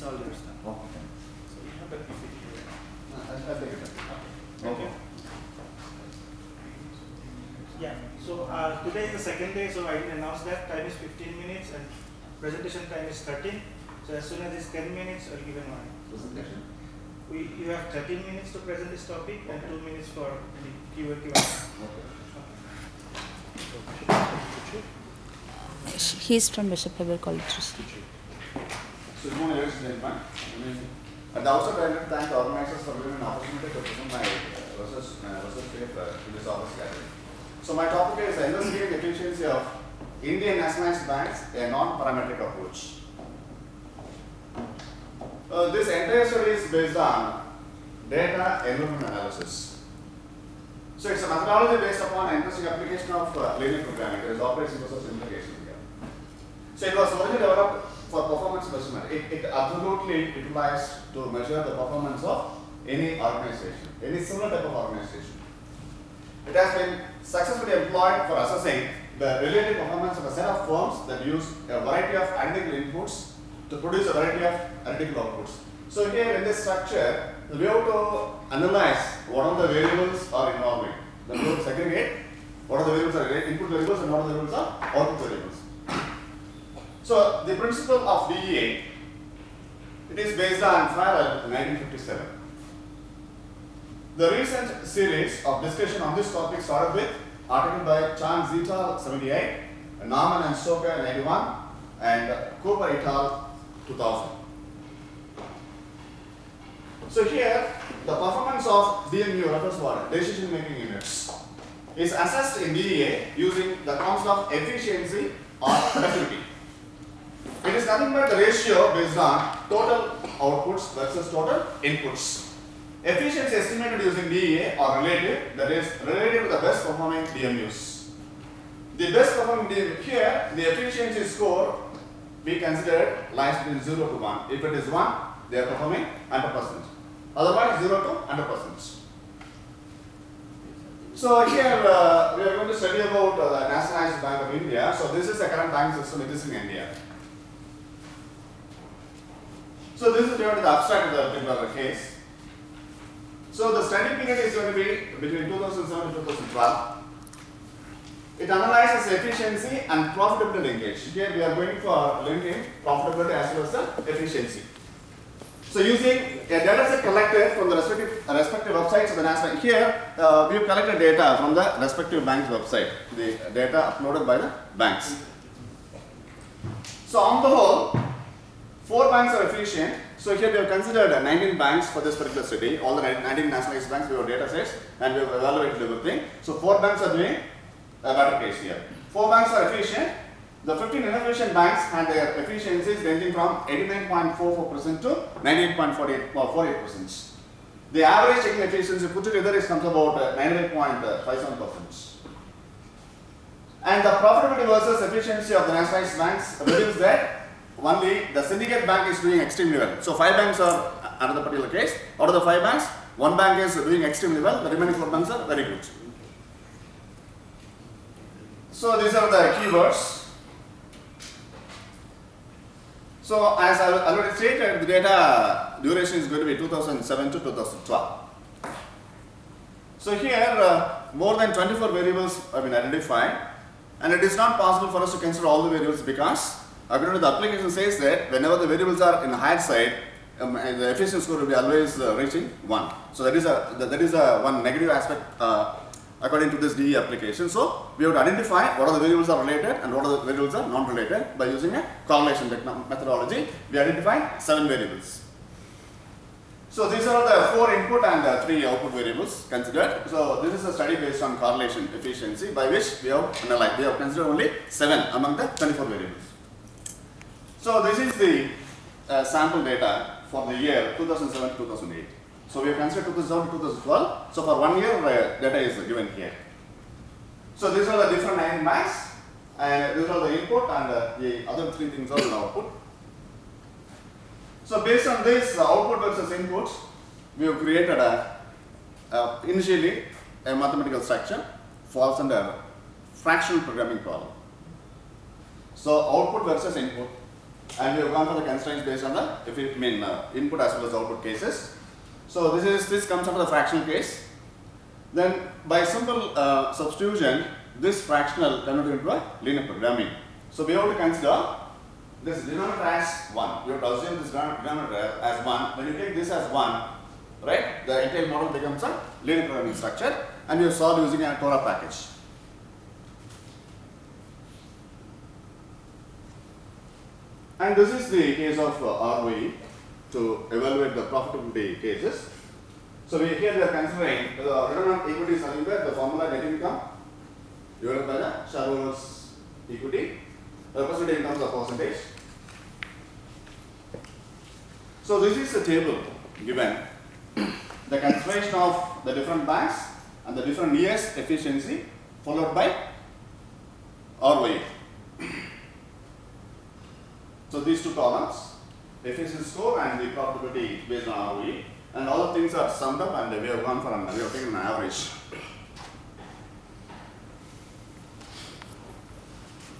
all your stuff. Okay. So you have the PPT here. I'll take it. Thank you. Yeah, so today is the second day, so I didn't announce that. Time is 15 minutes and presentation time is 13. So as soon as it's 10 minutes, I'll give a warning. Presentation? You have 13 minutes to present this topic and 2 minutes for the Q&A. He's from Bishop Heber College. So, good morning, ladies and gentlemen. At the outset, I would thank the organizers for giving an opportunity to present my research paper in this August gathering. So, my topic is investigating the efficiency of Indian nationalized banks, a non-parametric approach. This entire study is based on data environment analysis. So, it's a methodology based upon an interesting application of linear programming. There is operation process implication here. So, it was originally developed for performance measurement. It absolutely utilized to measure the performance of any organization, any similar type of organization. It has been successfully employed for assessing the relative performance of a set of firms that use a variety of analytical inputs to produce a variety of analytical outputs. So here in this structure, we have to analyze what are the variables are involving. Then we have to segregate what are the variables are input variables and what are the variables are output variables. So the principle of DEA, it is based on Farrell 1957. The recent series of discussion on this topic started with article by Chan Zeta 78, Norman and Stoker 91, and Cooper et al. 2000. So here, the performance of DMU refers to decision making units is assessed in DEA using the concept of efficiency or productivity. It is nothing but the ratio based on total outputs versus total inputs. Efficiency estimated using DEA or relative, that is relative to the best performing DMUs. The best performing DMU, here the efficiency score we considered lies between 0 to 1. If it is 1, they are performing 100%. Otherwise 0 to 100%. So here we are going to study about the Nationalized Bank of India. So this is the current banking system, it is in India. So this is going to the abstract of the particular case. So the study period is going to be between 2007 and 2012. It analyzes efficiency and profitability linkage. Here we are going for linking profitability as well as the efficiency. So using a data set collected from the respective websites of the national, here we have collected data from the respective bank's website, the data uploaded by the banks. So on the whole, 4 banks are efficient. So here we have considered 19 banks for this particular study. All the 19 nationalized banks, we have data sets and we have evaluated everything. So 4 banks are doing a better case here. 4 banks are efficient. The 15 inefficient banks had their efficiencies ranging from 89.44% to 98.48%. The average checking efficiency put together comes about 98.57%. And the profitability versus efficiency of the nationalized banks reveals that only the syndicate bank is doing extremely well. So 5 banks are another particular case. Out of the 5 banks, 1 bank is doing extremely well. The remaining 4 banks are very good. So these are the keywords. So as I already stated, the data duration is going to be 2007 to 2012. So here more than 24 variables have been identified, and it is not possible for us to consider all the variables because according to the application says that whenever the variables are in the higher side, the efficiency score will be always reaching 1. So that is one negative aspect according to this DE application. So we have to identify what are the variables are related and what are the variables are non-related by using a correlation methodology. We identify 7 variables. So these are the 4 input and 3 output variables considered. So this is a study based on correlation efficiency by which we have analyzed. We have considered only 7 among the 24 variables. So this is the sample data for the year 2007 to 2008. So we have considered 2007 to 2012. So for 1 year data is given here. So these are the different 9 banks and these are the input and the other 3 things are the output. So based on this output versus input, we have created initially a mathematical structure falls under fractional programming problem. So output versus input. and we have gone for the constraints based on the input as well as output cases. So this comes under the fractional case. Then by simple substitution, this fractional converted into a linear programming. So we have to consider this denominator as 1. You have to assume this denominator as 1. When you take this as 1, right, the entire model becomes a linear programming structure, and you solve using a Torah package. And this is the case of ROE to evaluate the profitability cases. So here we are considering the return on equity is nothing but the formula net income divided by the shareholders' equity represented in terms of percentage. So this is the table given the consideration of the different banks and the different years efficiency followed by ROE. So these two columns, efficiency score and the profitability based on ROE, and all the things are summed up, and we have gone for we have taken an average.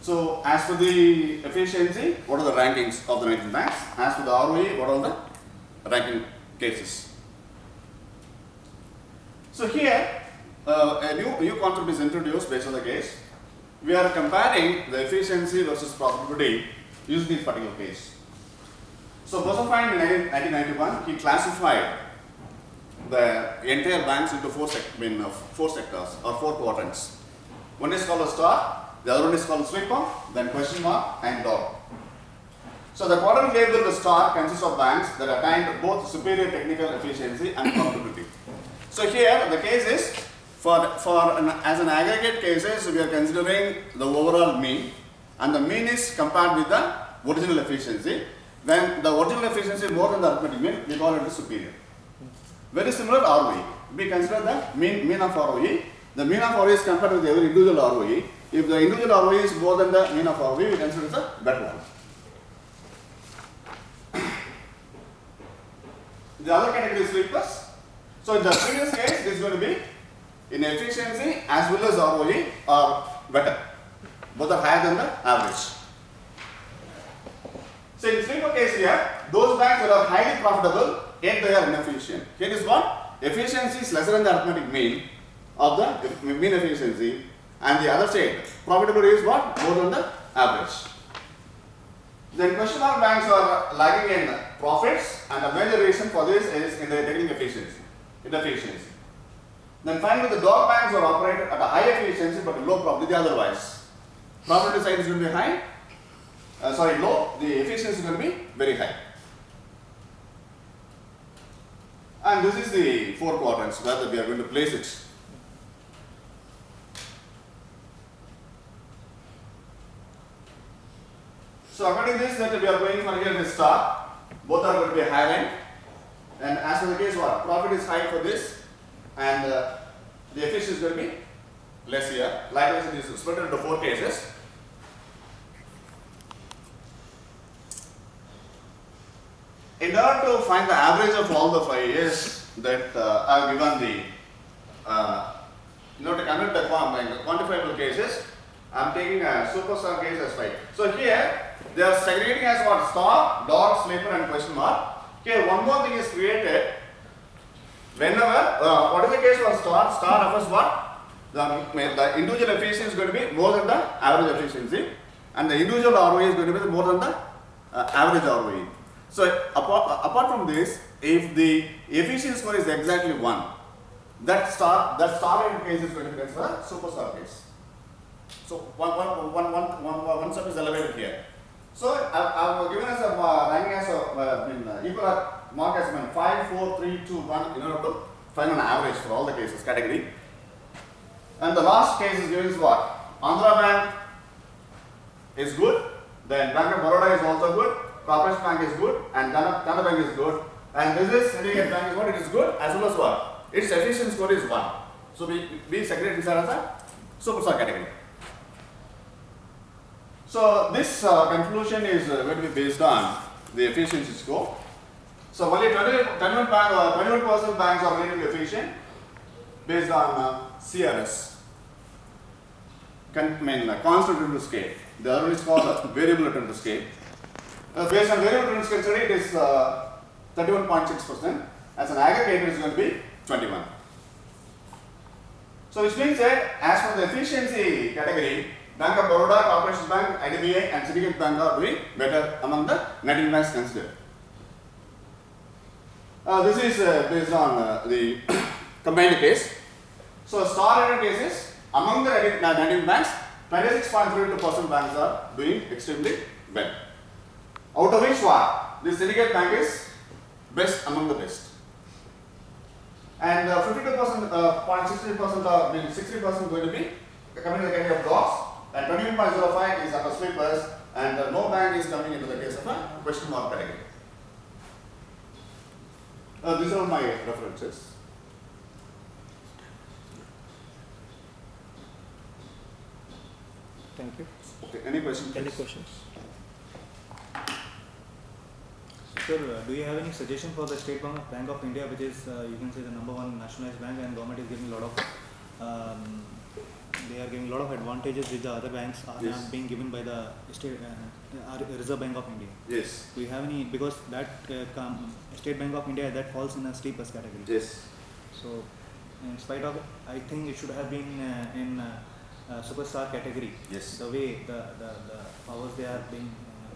So as for the efficiency, what are the rankings of the 19 banks? As for the ROE, what are the ranking cases? So here a new concept is introduced based on the case. We are comparing the efficiency versus profitability using this particular case. So Bosofine in 1991, he classified the entire banks into four sectors or four quadrants. One is called a star, the other one is called slipper, then question mark and dot. So the quadrant labeled the star consists of banks that attained both superior technical efficiency and profitability. So here the case is as an aggregate cases, we are considering the overall mean, and the mean is compared with the original efficiency. When the original efficiency is more than the arithmetic mean, we call it the superior. Very similar ROE. We consider the mean of ROE. The mean of ROE is compared with every individual ROE. If the individual ROE is more than the mean of ROE, we consider it a better one. The other category is sleepers. So in the previous case, this is going to be in efficiency as well as ROE are better. Both are higher than the average. So in sleeper case here, those banks that are highly profitable, yet they are inefficient. Here is what? Efficiency is lesser than the arithmetic mean of the mean efficiency, and the other side, profitability is what? More than the average. Then question mark banks are lagging in profits, and the major reason for this is in the technical efficiency. Then finally the dog banks are operated at a high efficiency but low profitability otherwise. Profitability side is going to be high, low, the efficiency is going to be very high. And this is the four quadrants where we are going to place it. So according to this, that we are going for here the star, both are going to be high rank, and as for the case what? Profit is high for this, and the efficiency is going to be less here. Likewise, it is split into four cases. In order to find the average of all the 5 years that I have given to convert the quantifiable cases, I am taking a superstar case as 5. So here they are segregating as what? Star, dot, sleeper and question mark. Here one more thing is created. Whenever, what is the case for star? Star refers what? The individual efficiency is going to be more than the average efficiency, and the individual ROE is going to be more than the average ROE. So apart from this, if the efficiency score is exactly 1, that star case is going to be considered a superstar case. So one step is elevated here. So I have given us a ranking as equal mark as 5, 4, 3, 2, 1 in order to find an average for all the cases category. And the last case is given is what? Andhra Bank is good, then Bank of Baroda is also good, Corporation Bank is good, and Canada Bank is good, and this is Syndicate Bank is what? It is good as well as what? Its efficiency score is 1. So we segregate this as a superstar category. So this conclusion is going to be based on the efficiency score. So only 21% banks are relatively efficient based on CRS, constant return to scale. The other one is called variable return to scale. Based on variable principal study, it is 31.6%. As an aggregate, it is going to be 21. So which means that as for the efficiency category, Bank of Baroda, Corporation Bank, IDBI and Syndicate Bank are doing better among the 19 banks considered. This is based on the combined case. So star rated cases among the 19 banks, 26.32% banks are doing extremely well. Out of which what? The Syndicate Bank is best among the best. And 52%, 0.63% are, 60% going to be coming in the category of dogs, and 21.05 is under sleepers, and no bank is coming into the case of a question mark category. These are my references. Thank you. Okay, any questions? Any questions? Sir, do you have any suggestion for the State Bank of India, which is you can say the #1 nationalized bank, and government is giving a lot of they are giving a lot of advantages which the other banks are not being given by the State Reserve Bank of India. Yes. Do you have any, because that State Bank of India, that falls in a sleepers category. Yes. So in spite of it, I think it should have been in superstar category. Yes. The way the powers they are being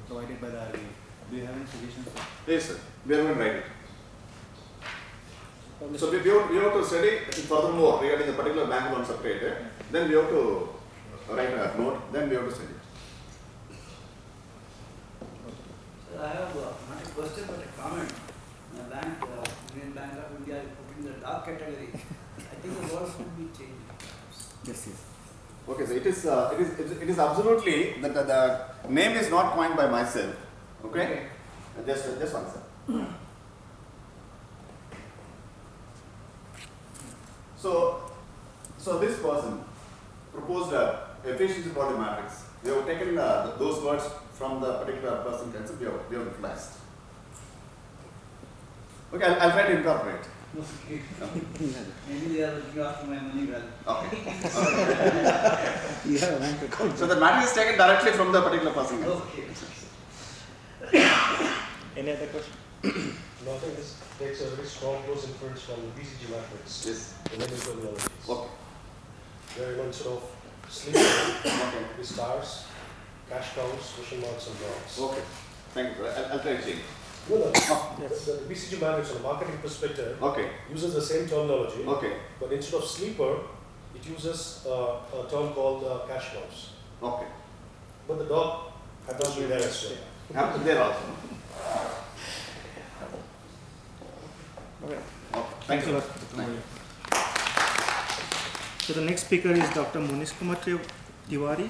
provided by the RBI. Do you have any suggestions? Yes, sir. We are going to write it. So we have to study furthermore regarding the particular bank loan separated. Then we have to write a note. Then we have to study. I have not a question but a comment. Union Bank of India is put in the dark category. I think the word should be changed. Yes, yes. Okay, so it is absolutely that the name is not coined by myself. Okay. Just one sir. So this person proposed a efficiency body matrix. We have taken those words from the particular person concept. We have replaced. Okay, I'll try to incorporate. Okay. Maybe they are looking after my money well. Okay. You have a bank account. So the matrix is taken directly from the particular person. Okay. Any other question? No, I think this takes a very strong close inference from the BCG matrix. Yes. The naming terminologies. Okay. Where instead of sleeping, the stars, cash cows, question marks, and dogs. Okay. Thank you. I'll try to change. No. Yes. The BCG matrix from a marketing perspective Okay. uses the same terminology, Okay. but instead of sleeper, it uses a term called cash cows. Okay. But the dog happens to be there as well. Happens there also. Okay. Okay. Thanks a lot. Thank you. So the next speaker is Dr. Monish Kumar Tiwari.